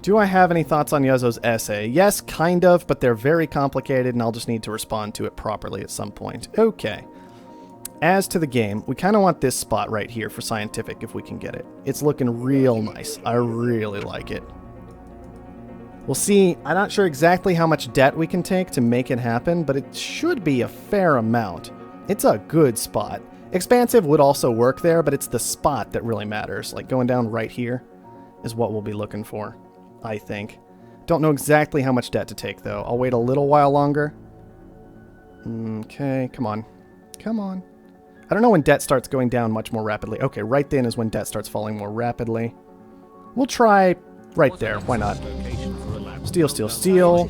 Do I have any thoughts on Yuzzo's essay? Yes, kind of, but they're very complicated, and I'll just need to respond to it properly at some point. Okay. As to the game, we kind of want this spot right here for scientific if we can get it. It's looking real nice. I really like it. We'll see. I'm not sure exactly how much debt we can take to make it happen, but it should be a fair amount. It's a good spot. Expansive would also work there, but it's the spot that really matters. Like going down right here is what we'll be looking for, I think. Don't know exactly how much debt to take, though. I'll wait a little while longer. Okay, come on. Come on. I don't know when debt starts going down much more rapidly. Okay, right then is when debt starts falling more rapidly. We'll try right there. Why not? Steel, steel, steel.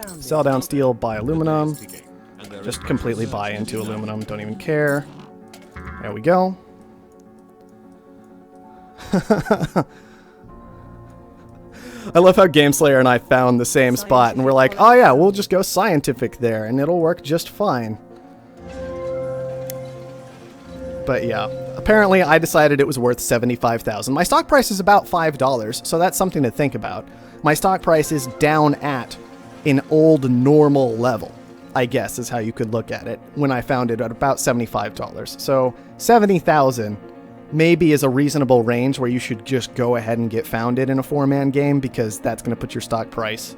Sell down steel, buy aluminum. Just completely buy into aluminum. Don't even care. There we go. I love how Gameslayer and I found the same spot, and we're like, oh yeah, we'll just go scientific there, and it'll work just fine. But yeah, apparently I decided it was worth $75,000. My stock price is about $5, so that's something to think about. My stock price is down at an old normal level, I guess is how you could look at it, when I found it at about $75. So $70,000 maybe is a reasonable range where you should just go ahead and get founded in a 4-man game, because that's going to put your stock price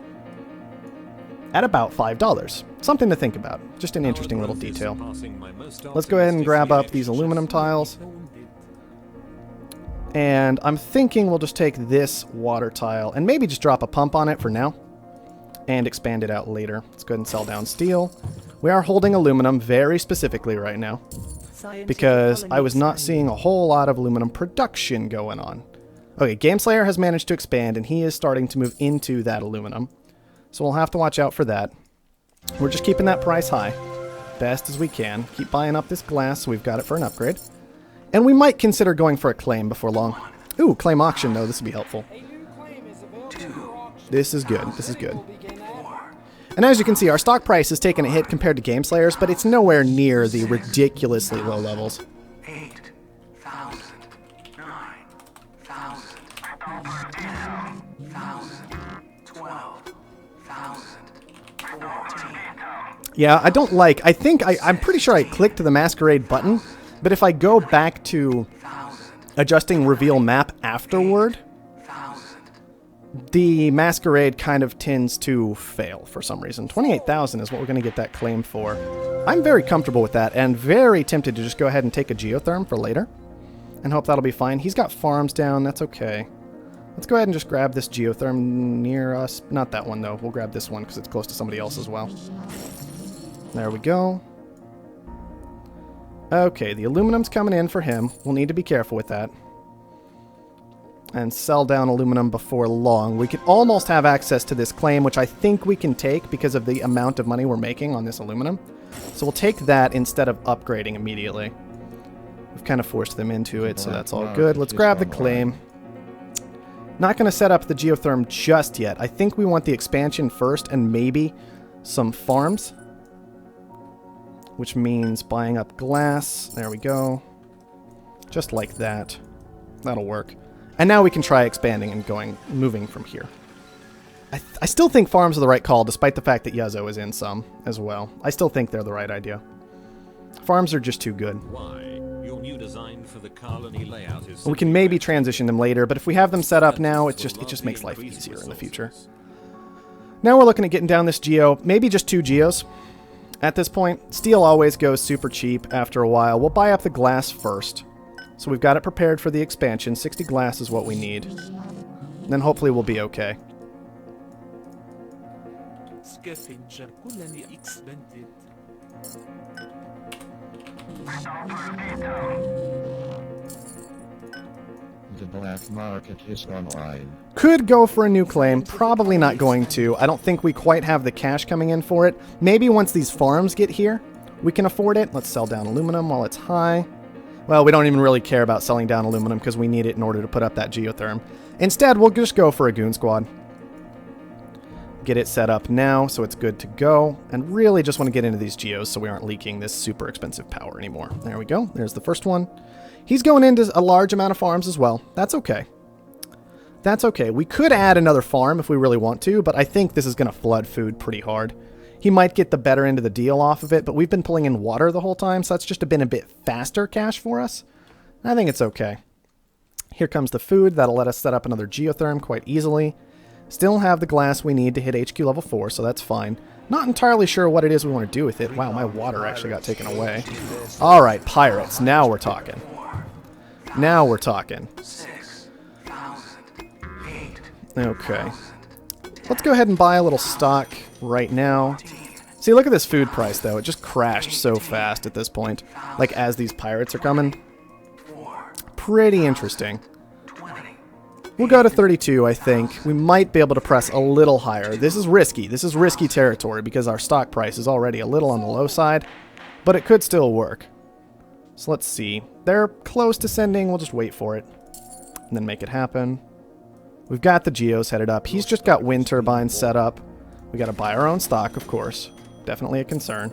at about $5. Something to think about. Just an interesting little detail. Let's go ahead and grab up these aluminum tiles. And I'm thinking we'll just take this water tile and maybe just drop a pump on it for now and expand it out later. Let's go ahead and sell down steel. We are holding aluminum very specifically right now because I was not seeing a whole lot of aluminum production going on. Okay, Gameslayer has managed to expand, and he is starting to move into that aluminum. So we'll have to watch out for that. We're just keeping that price high, best as we can. Keep buying up this glass so we've got it for an upgrade. And we might consider going for a claim before long. Ooh, claim auction, though. This would be helpful. This is good. This is good. And as you can see, our stock price has taken a hit compared to Gameslayer's, but it's nowhere near the ridiculously low levels. 8,000, 9,000, 10,000, 12,000, 14. Yeah, I don't like... I'm pretty sure I clicked the Masquerade button, but if I go back to adjusting reveal map afterward, the Masquerade kind of tends to fail for some reason. 28,000 is what we're going to get that claim for. I'm very comfortable with that and very tempted to just go ahead and take a geotherm for later and hope that'll be fine. He's got farms down. That's okay. Let's go ahead and just grab this geotherm near us. Not that one, though. We'll grab this one because it's close to somebody else as well. There we go. Okay, the aluminum's coming in for him. We'll need to be careful with that. And sell down aluminum before long. We could almost have access to this claim, which I think we can take because of the amount of money we're making on this aluminum. So we'll take that instead of upgrading immediately. We've kind of forced them into it, so that's all good. Let's grab the claim. Not going to set up the geotherm just yet. I think we want the expansion first and maybe some farms. Which means buying up glass. There we go. Just like that. That'll work. And now we can try expanding and moving from here. I still think farms are the right call, despite the fact that Yuzzo is in some as well. I still think they're the right idea. Farms are just too good. Your new design for the colony layout is... We can maybe transition them later, but if we have them set up now, it just makes life easier in the future. Now we're looking at getting down this geo, maybe just 2 geos. At this point, steel always goes super cheap after a while. We'll buy up the glass first. So we've got it prepared for the expansion. 60 glass is what we need. And then hopefully we'll be okay. The black market is online. Could go for a new claim. Probably not going to. I don't think we quite have the cash coming in for it. Maybe once these farms get here, we can afford it. Let's sell down aluminum while it's high. Well, we don't even really care about selling down aluminum because we need it in order to put up that geotherm. Instead, we'll just go for a goon squad. Get it set up now so it's good to go. And really just want to get into these geos so we aren't leaking this super expensive power anymore. There we go. There's the first one. He's going into a large amount of farms as well. That's okay. That's okay. We could add another farm if we really want to, but I think this is going to flood food pretty hard. He might get the better end of the deal off of it, but we've been pulling in water the whole time, so that's just been a bit faster cash for us. I think it's okay. Here comes the food. That'll let us set up another geotherm quite easily. Still have the glass we need to hit HQ level 4, so that's fine. Not entirely sure what it is we want to do with it. Wow, my water actually got taken away. All right, pirates. Now we're talking. Now we're talking. Okay. Let's go ahead and buy a little stock right now. See, look at this food price, though. It just crashed so fast at this point. Like, as these pirates are coming. Pretty interesting. We'll go to 32, I think. We might be able to press a little higher. This is risky. This is risky territory because our stock price is already a little on the low side. But it could still work. So let's see. They're close to sending. We'll just wait for it. And then make it happen. We've got the geos headed up. He's just got wind turbines set up. We got to buy our own stock, of course. Definitely a concern.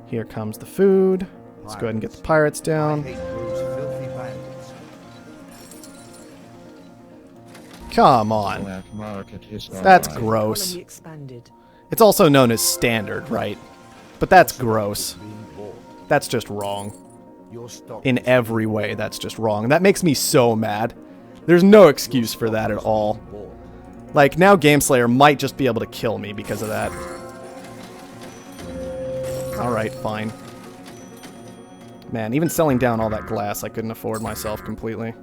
Here comes the food. Let's go ahead and get the pirates down. Come on. That's gross. It's also known as standard, right? But that's gross. That's just wrong. In every way, that's just wrong. That makes me so mad. There's no excuse for that at all. Like, now Gameslayer might just be able to kill me because of that. Alright, fine. Man, even selling down all that glass, I couldn't afford myself completely.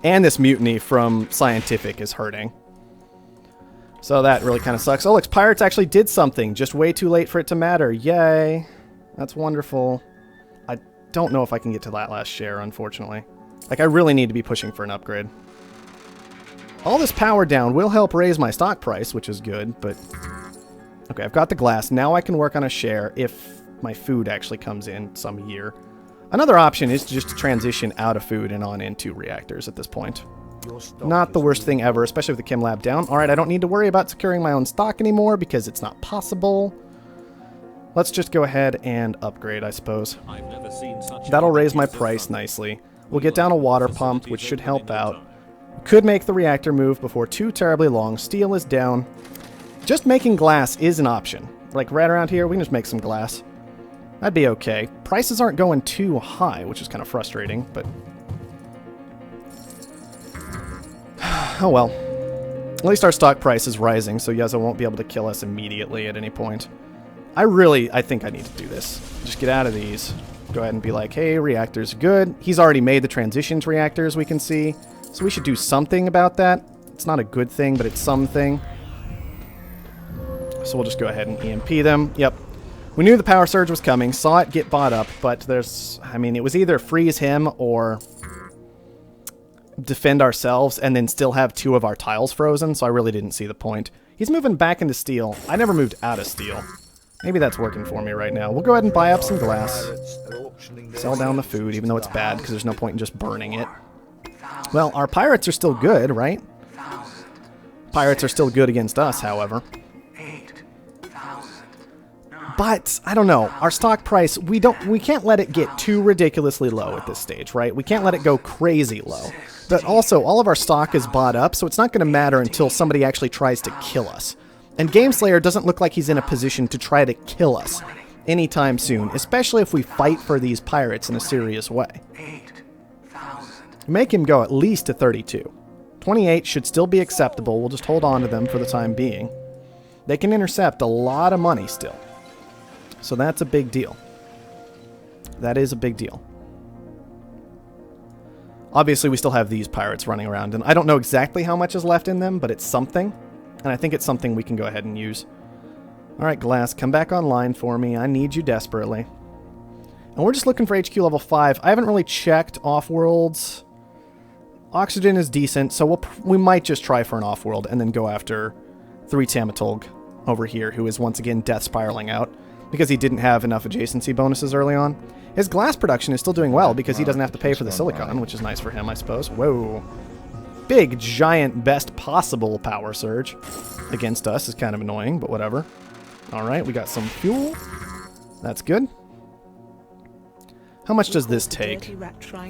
And this mutiny from Scientific is hurting. So that really kind of sucks. Oh, look, Pirates actually did something. Just way too late for it to matter. Yay. That's wonderful. I don't know if I can get to that last share, unfortunately. Like, I really need to be pushing for an upgrade. All this power down will help raise my stock price, which is good, but... Okay, I've got the glass. Now I can work on a share if my food actually comes in some year. Another option is just to transition out of food and on into reactors at this point. Not the worst thing ever, especially with the Chem Lab down. Alright, I don't need to worry about securing my own stock anymore because it's not possible. Let's just go ahead and upgrade, I suppose. I've never seen such That'll raise my price nicely. We'll get down a water pump, which should help out. Could make the reactor move before too terribly long. Steel is down. Just making glass is an option. Like, right around here, we can just make some glass. That'd be okay. Prices aren't going too high, which is kind of frustrating, but... oh well. At least our stock price is rising, so Yeza won't be able to kill us immediately at any point. I think I need to do this. Just get out of these. Go ahead and be like, hey, reactors good. He's already made the transitions reactors, we can see. So we should do something about that. It's not a good thing, but it's something. So we'll just go ahead and EMP them. Yep. We knew the power surge was coming, saw it get bought up, but there's... I mean, it was either freeze him or defend ourselves and then still have 2 of our tiles frozen, so I really didn't see the point. He's moving back into steel. I never moved out of steel. Maybe that's working for me right now. We'll go ahead and buy up some glass. Sell down the food, even though it's bad, because there's no point in just burning it. Well, our pirates are still good, right? Pirates are still good against us, however. But, I don't know, our stock price, we can't let it get too ridiculously low at this stage, right? We can't let it go crazy low. But also, all of our stock is bought up, so it's not going to matter until somebody actually tries to kill us. And Gameslayer doesn't look like he's in a position to try to kill us anytime soon, especially if we fight for these pirates in a serious way. Make him go at least to 32. 28 should still be acceptable. We'll just hold on to them for the time being. They can intercept a lot of money still. So that's a big deal. That is a big deal. Obviously, we still have these pirates running around, and I don't know exactly how much is left in them, but it's something. And I think it's something we can go ahead and use. Alright, Glass, come back online for me. I need you desperately. And we're just looking for HQ level 5. I haven't really checked Offworlds. Oxygen is decent, so we might just try for an Offworld and then go after 3 Tamatolg over here, who is once again death spiraling out because he didn't have enough adjacency bonuses early on. His glass production is still doing well because he doesn't have to pay for the silicon, which is nice for him, I suppose. Whoa. Big, giant, best possible power surge against us is kind of annoying, but whatever. Alright, we got some fuel. That's good. How much does this take?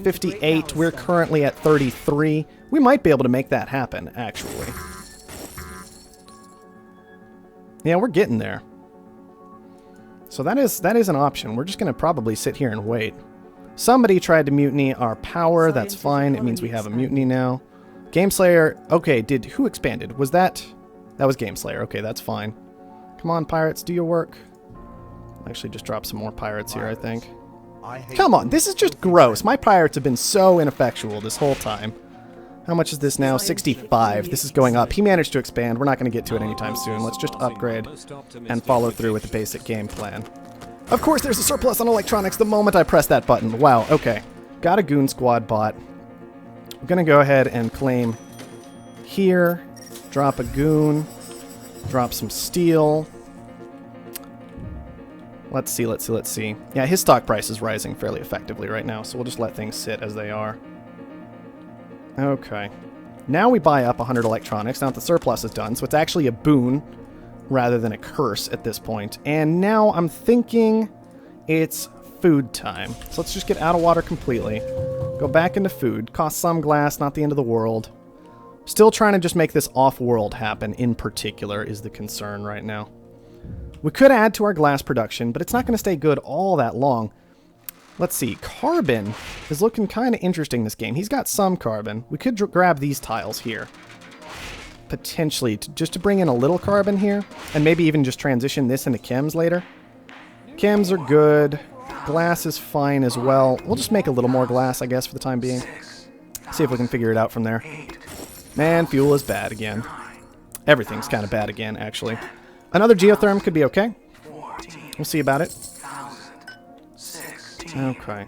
58. We're currently at 33. We might be able to make that happen, actually. Yeah, we're getting there. So that is an option. We're just going to probably sit here and wait. Somebody tried to mutiny our power. That's fine. It means we have a mutiny now. Gameslayer. Okay, who expanded? Was that... That was Gameslayer. Okay, that's fine. Come on, pirates, do your work. Actually, just drop some more pirates here, I think. Come on, this is just gross. My pirates have been so ineffectual this whole time. How much is this now? 65. This is going up. He managed to expand. We're not going to get to it anytime soon. Let's just upgrade and follow through with the basic game plan. Of course, there's a surplus on electronics the moment I press that button. Wow, okay. Got a goon squad bot. We're going to go ahead and claim here. Drop a goon. Drop some steel. Let's see. Yeah, his stock price is rising fairly effectively right now, so we'll just let things sit as they are. Okay. Now we buy up 100 electronics, now that the surplus is done, so it's actually a boon rather than a curse at this point. And now I'm thinking it's food time. So let's just get out of water completely. Go back into food. Cost some glass, not the end of the world. Still trying to just make this off-world happen in particular is the concern right now. We could add to our glass production, but it's not going to stay good all that long. Let's see. Carbon is looking kind of interesting this game. He's got some carbon. We could grab these tiles here. Potentially, just to bring in a little carbon here, and maybe even just transition this into chems later. Chems are good. Glass is fine as well. We'll just make a little more glass, I guess, for the time being. See if we can figure it out from there. Man, fuel is bad again. Everything's kind of bad again, actually. Another geotherm could be okay. We'll see about it. Okay.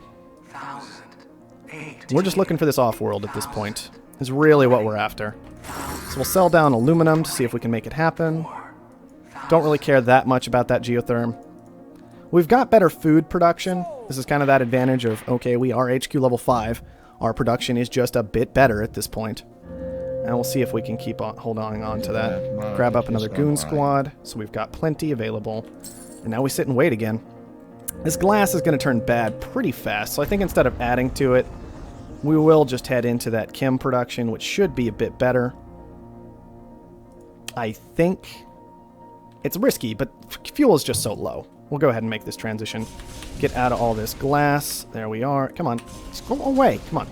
We're just looking for this off-world at this point. Is really what we're after. So we'll sell down aluminum to see if we can make it happen. Don't really care that much about that geotherm. We've got better food production. This is kind of that advantage of, okay, we are HQ level 5. Our production is just a bit better at this point. And we'll see if we can keep on holding on to that. Grab up another goon squad, so we've got plenty available. And now we sit and wait again. This glass is going to turn bad pretty fast, so I think instead of adding to it, we will just head into that chem production, which should be a bit better. I think it's risky, but fuel is just so low. We'll go ahead and make this transition. Get out of all this glass. There we are. Come on. Just go away. Come on.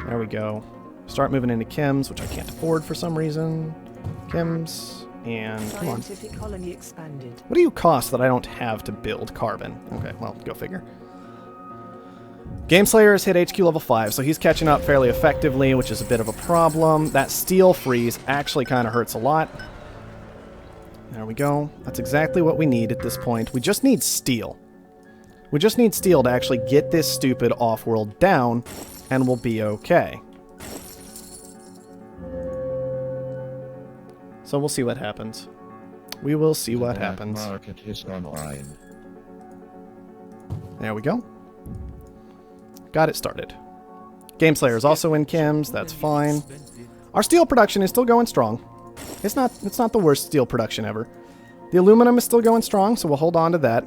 There we go. Start moving into chems, which I can't afford for some reason. Chems, and come on. Colony expanded. What do you cost that I don't have to build carbon? Okay, well, go figure. Gameslayer has hit HQ level 5, so he's catching up fairly effectively, which is a bit of a problem. That steel freeze actually kind of hurts a lot. There we go. That's exactly what we need at this point. We just need steel. We just need steel to actually get this stupid off-world down, and we'll be okay. So we'll see what happens. We will see what happens. Market is online. There we go. Got it started. Gameslayer is also in chems. That's fine. Our steel production is still going strong. It's not the worst steel production ever. The aluminum is still going strong, so we'll hold on to that.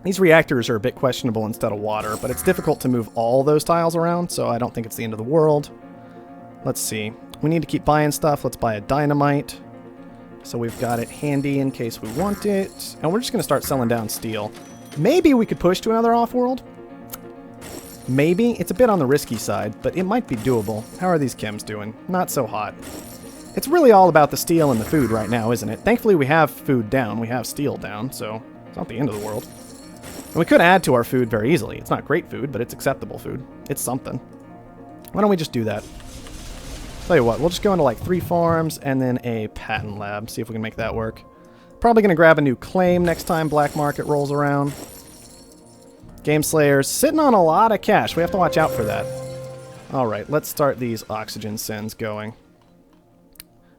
These reactors are a bit questionable instead of water, but it's difficult to move all those tiles around, so I don't think it's the end of the world. Let's see. We need to keep buying stuff. Let's buy a dynamite. So we've got it handy in case we want it. And we're just going to start selling down steel. Maybe we could push to another off-world. Maybe. It's a bit on the risky side, but it might be doable. How are these chems doing? Not so hot. It's really all about the steel and the food right now, isn't it? Thankfully, we have food down. We have steel down, so it's not the end of the world. And we could add to our food very easily. It's not great food, but it's acceptable food. It's something. Why don't we just do that? Tell you what, we'll just go into like 3 farms and then a patent lab. See if we can make that work. Probably going to grab a new claim next time black market rolls around. Gameslayer's sitting on a lot of cash. We have to watch out for that. Alright, let's start these oxygen sends going.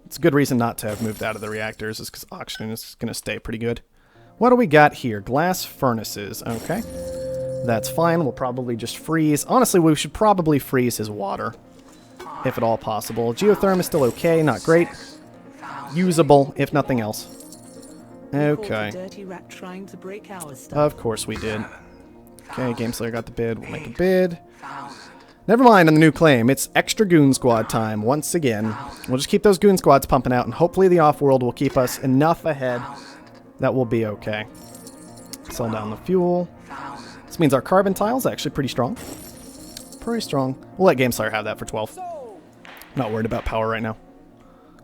It's a good reason not to have moved out of the reactors, is because oxygen is going to stay pretty good. What do we got here? Glass furnaces. Okay. That's fine. We'll probably just freeze. Honestly, we should probably freeze his water, if at all possible. Geotherm is still okay, not great. Usable, if nothing else. Okay. Dirty rat trying to break our stuff. Of course we did. Okay, Game Slayer got the bid. We'll make a bid. Never mind on the new claim. It's extra Goon Squad time once again. We'll just keep those Goon Squads pumping out, and hopefully the Offworld will keep us enough ahead that we'll be okay. Sell down the fuel. This means our carbon tile's actually pretty strong. Pretty strong. We'll let Game Slayer have that for 12. Not worried about power right now.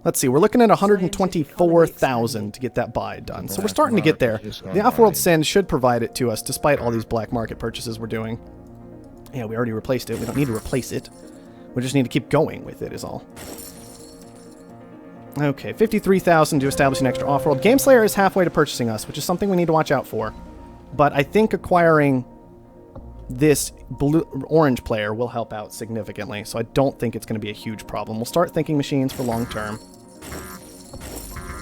Let's see, we're looking at 124,000 to get that buy done. So we're starting to get there. The Offworld Send should provide it to us, despite all these black market purchases we're doing. Yeah, we already replaced it. We don't need to replace it. We just need to keep going with it is all. Okay, 53,000 to establish an extra Offworld. Game Slayer is halfway to purchasing us, which is something we need to watch out for. But I think acquiring this orange player will help out significantly, so I don't think it's going to be a huge problem. We'll start thinking machines for long term.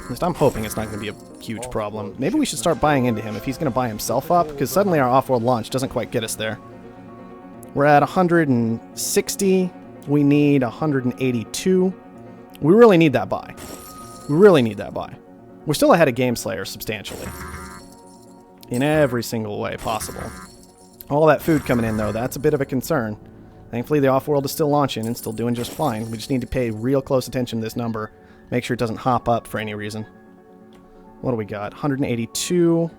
At least I'm hoping it's not going to be a huge problem. Maybe we should start buying into him if he's going to buy himself up, because suddenly our Offworld launch doesn't quite get us there. We're at 160. We need 182. We really need that buy. We really need that buy. We're still ahead of Game Slayer substantially. In every single way possible. All that food coming in, though, that's a bit of a concern. Thankfully, the Offworld is still launching and still doing just fine. We just need to pay real close attention to this number. Make sure it doesn't hop up for any reason. What do we got? 182.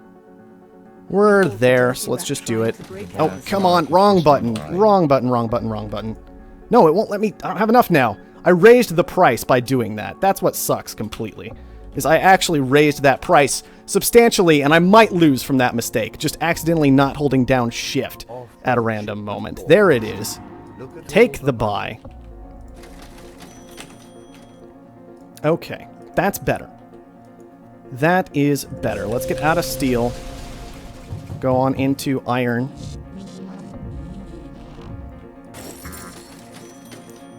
We're there, so let's just do it. Oh, come on. Wrong button. Wrong button, wrong button, wrong button. No, it won't let me. I don't have enough now. I raised the price by doing that. That's what sucks completely. Is I actually raised that price substantially, and I might lose from that mistake. Just accidentally not holding down shift at a random moment. There it is. Take the buy. Okay, that's better. That is better. Let's get out of steel. Go on into iron.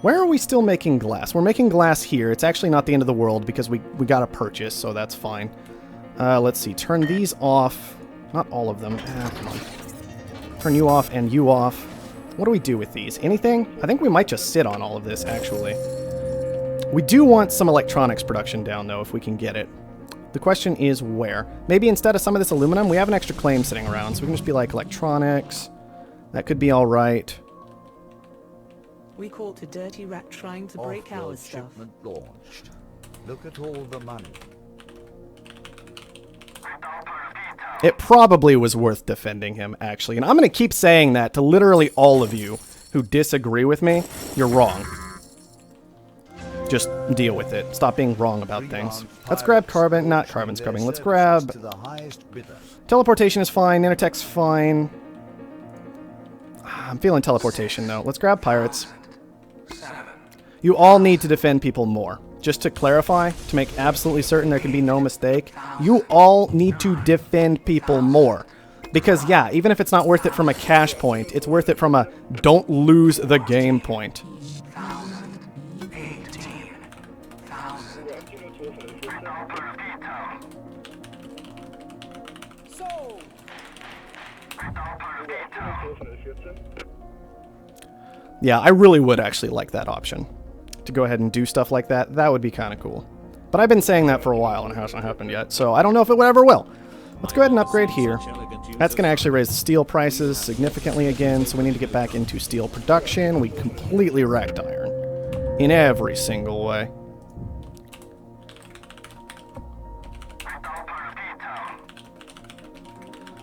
Where are we still making glass? We're making glass here. It's actually not the end of the world because we got a purchase, so that's fine. Let's see. Turn these off. Not all of them. Come on. Turn you off and you off. What do we do with these? Anything? I think we might just sit on all of this, actually. We do want some electronics production down, though, if we can get it. The question is where. Maybe instead of some of this aluminum, we have an extra claim sitting around, so we can just be like electronics. That could be all right. We caught a dirty rat trying to break our stuff. Shipment launched. Look at all the money. It probably was worth defending him, actually. And I'm going to keep saying that to literally all of you who disagree with me. You're wrong. Just deal with it. Stop being wrong about things. Let's grab carbon. Not carbon scrubbing. Let's grab... Teleportation is fine. Nanotech's fine. I'm feeling teleportation, though. Let's grab pirates. You all need to defend people more. Just to clarify, to make absolutely certain there can be no mistake, you all need to defend people more. Because, yeah, even if it's not worth it from a cash point, it's worth it from a don't lose the game point. Yeah, I really would actually like that option. To go ahead and do stuff like that, that would be kind of cool. But I've been saying that for a while and it hasn't happened yet, so I don't know if it ever will. Let's go ahead and upgrade here. That's going to actually raise the steel prices significantly again, so we need to get back into steel production. We completely wrecked iron. In every single way.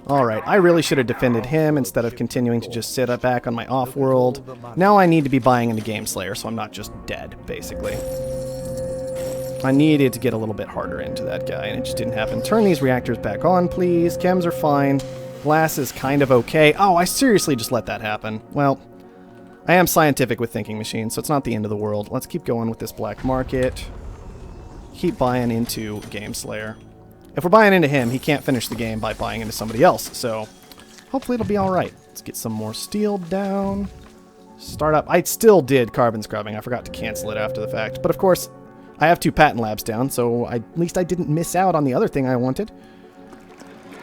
Alright, I really should have defended him instead of continuing to just sit back on my Offworld. Now I need to be buying into Game Slayer, so I'm not just dead, basically. I needed to get a little bit harder into that guy, and it just didn't happen. Turn these reactors back on, please. Chems are fine. Glass is kind of okay. Oh, I seriously just let that happen. Well, I am scientific with thinking machines, so it's not the end of the world. Let's keep going with this black market. Keep buying into Game Slayer. If we're buying into him, he can't finish the game by buying into somebody else, so hopefully it'll be alright. Let's get some more steel down. Start up. I still did carbon scrubbing. I forgot to cancel it after the fact. But of course, I have 2 patent labs down, so at least I didn't miss out on the other thing I wanted,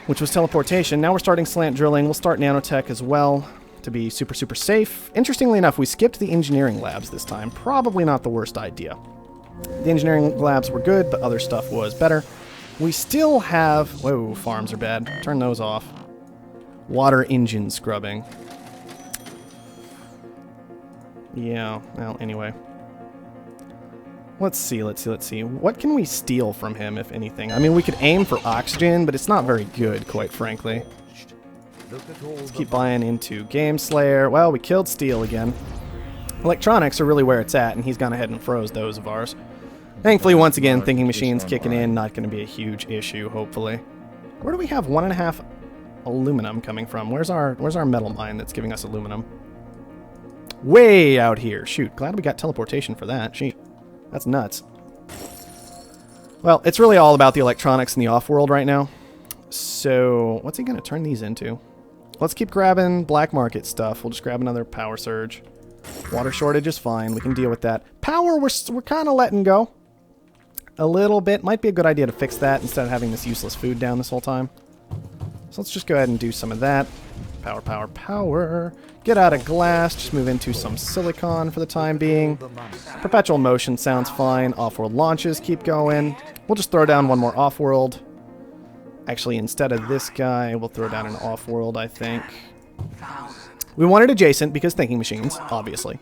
which was teleportation. Now we're starting slant drilling. We'll start nanotech as well to be super, super safe. Interestingly enough, we skipped the engineering labs this time. Probably not the worst idea. The engineering labs were good, but other stuff was better. We still have... Whoa, farms are bad. Turn those off. Water engine scrubbing. Yeah, well, anyway. Let's see. What can we steal from him, if anything? I mean, we could aim for oxygen, but it's not very good, quite frankly. Let's keep buying into Game Slayer. Well, we killed steel again. Electronics are really where it's at, and he's gone ahead and froze those of ours. Thankfully, once again, thinking machines kicking in, not going to be a huge issue, hopefully. Where do we have 1.5 aluminum coming from? Where's our metal mine that's giving us aluminum? Way out here. Shoot, glad we got teleportation for that. Gee, that's nuts. Well, it's really all about the electronics in the Offworld right now. So, what's he going to turn these into? Let's keep grabbing black market stuff. We'll just grab another power surge. Water shortage is fine. We can deal with that. Power, we're kind of letting go. A little bit. Might be a good idea to fix that instead of having this useless food down this whole time. So let's just go ahead and do some of that. Power, power, power. Get out of glass. Just move into some silicon for the time being. Perpetual motion sounds fine. Offworld launches keep going. We'll just throw down one more Offworld. Actually, instead of this guy, we'll throw down an Offworld, I think. We want it adjacent because thinking machines, obviously.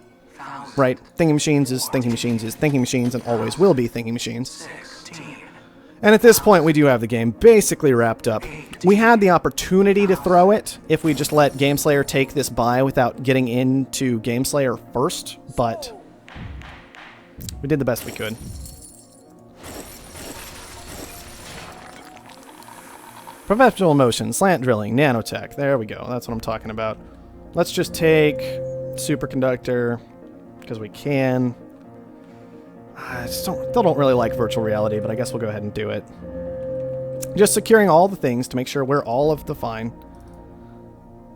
Right? Thinking machines is thinking machines is thinking machines and always will be thinking machines. And at this point, we do have the game basically wrapped up. We had the opportunity to throw it if we just let Game Slayer take this buy without getting into Game Slayer first, but we did the best we could. Professional motion, slant drilling, nanotech. There we go. That's what I'm talking about. Let's just take superconductor because we can. I still don't really like virtual reality, but I guess we'll go ahead and do it. Just securing all the things to make sure we're all of the fine.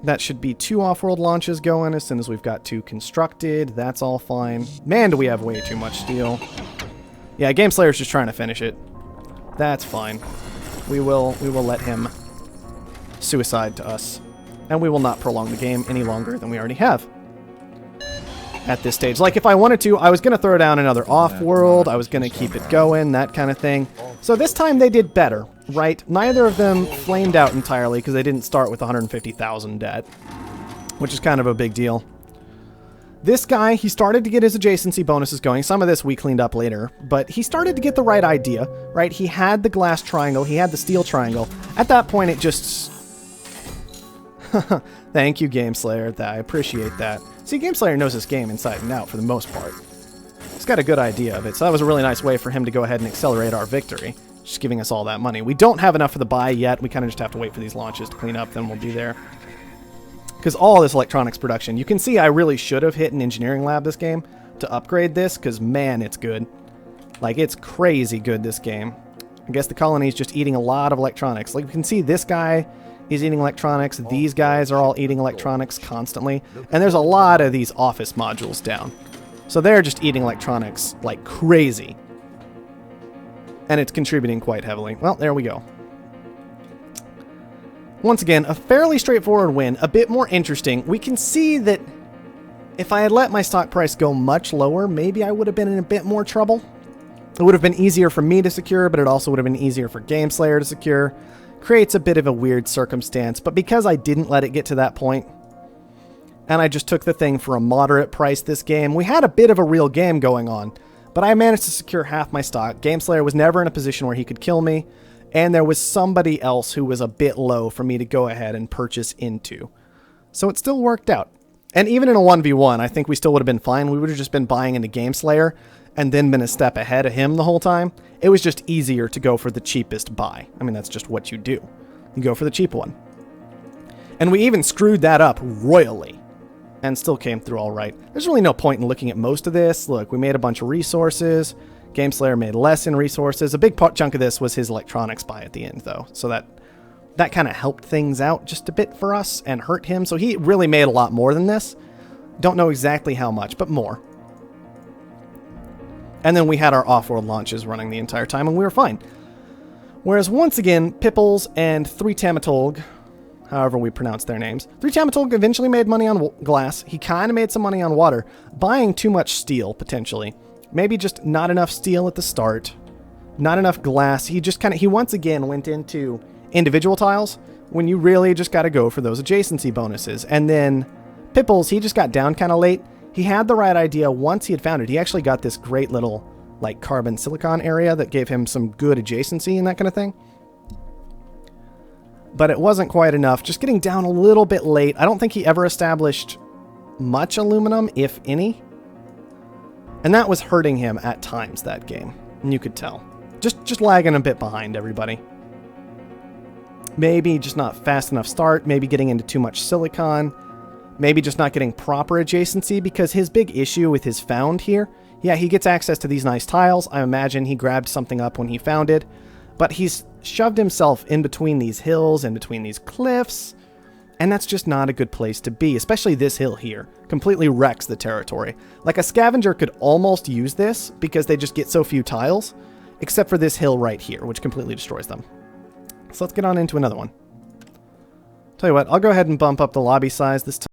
That should be 2 Offworld launches going as soon as we've got 2 constructed. That's all fine. Man, do we have way too much steel. Yeah, Game Slayer's just trying to finish it. That's fine. We will let him suicide to us. And we will not prolong the game any longer than we already have. At this stage. Like, if I wanted to, I was going to throw down another Offworld. I was going to keep it going, that kind of thing. So this time they did better, right? Neither of them flamed out entirely because they didn't start with 150,000 debt, which is kind of a big deal. This guy, he started to get his adjacency bonuses going. Some of this we cleaned up later, but he started to get the right idea, right? He had the glass triangle. He had the steel triangle. At that point, it just... Thank you, Game Slayer. I appreciate that. See, Game Slayer knows this game inside and out for the most part. He's got a good idea of it, so that was a really nice way for him to go ahead and accelerate our victory, just giving us all that money. We don't have enough for the buy yet. We kind of just have to wait for these launches to clean up, then we'll be there. Because all this electronics production, you can see I really should have hit an engineering lab this game to upgrade this, because man, it's good. Like, it's crazy good, this game. I guess the colony's just eating a lot of electronics. Like, you can see this guy is eating electronics. These guys are all eating electronics constantly. And there's a lot of these office modules down. So they're just eating electronics like crazy. And it's contributing quite heavily. Well, there we go. Once again, a fairly straightforward win. A bit more interesting. We can see that if I had let my stock price go much lower, maybe I would have been in a bit more trouble. It would have been easier for me to secure, but it also would have been easier for Game Slayer to secure. Creates a bit of a weird circumstance, but because I didn't let it get to that point, and I just took the thing for a moderate price this game, we had a bit of a real game going on, but I managed to secure half my stock. Game Slayer was never in a position where he could kill me, and there was somebody else who was a bit low for me to go ahead and purchase into. So it still worked out. And even in a 1v1, I think we still would have been fine. We would have just been buying into Game Slayer and then been a step ahead of him the whole time. It was just easier to go for the cheapest buy. I mean, that's just what you do. You go for the cheap one. And we even screwed that up royally and still came through all right. There's really no point in looking at most of this. Look, we made a bunch of resources. Game Slayer made less in resources. A big chunk of this was his electronics buy at the end, though. So that kind of helped things out just a bit for us and hurt him. So he really made a lot more than this. Don't know exactly how much, but more. And then we had our Offworld launches running the entire time, and we were fine. Whereas once again, Pipples and 3 Tamatolg, however we pronounce their names, 3 Tamatolg eventually made money on glass. He kind of made some money on water, buying too much steel, potentially. Maybe just not enough steel at the start, not enough glass. He just he once again went into individual tiles, when you really just got to go for those adjacency bonuses. And then Pipples, he just got down kind of late. He had the right idea once he had found it. He actually got this great little like carbon silicon area that gave him some good adjacency and that kind of thing. But it wasn't quite enough. Just getting down a little bit late. I don't think he ever established much aluminum, if any. And that was hurting him at times that game. And you could tell. Just lagging a bit behind everybody. Maybe just not fast enough start. Maybe getting into too much silicon. Maybe just not getting proper adjacency, because his big issue with his found here, yeah, he gets access to these nice tiles. I imagine he grabbed something up when he found it. But he's shoved himself in between these hills, in between these cliffs. And that's just not a good place to be, especially this hill here. Completely wrecks the territory. Like a scavenger could almost use this because they just get so few tiles, except for this hill right here, which completely destroys them. So let's get on into another one. Tell you what, I'll go ahead and bump up the lobby size this time.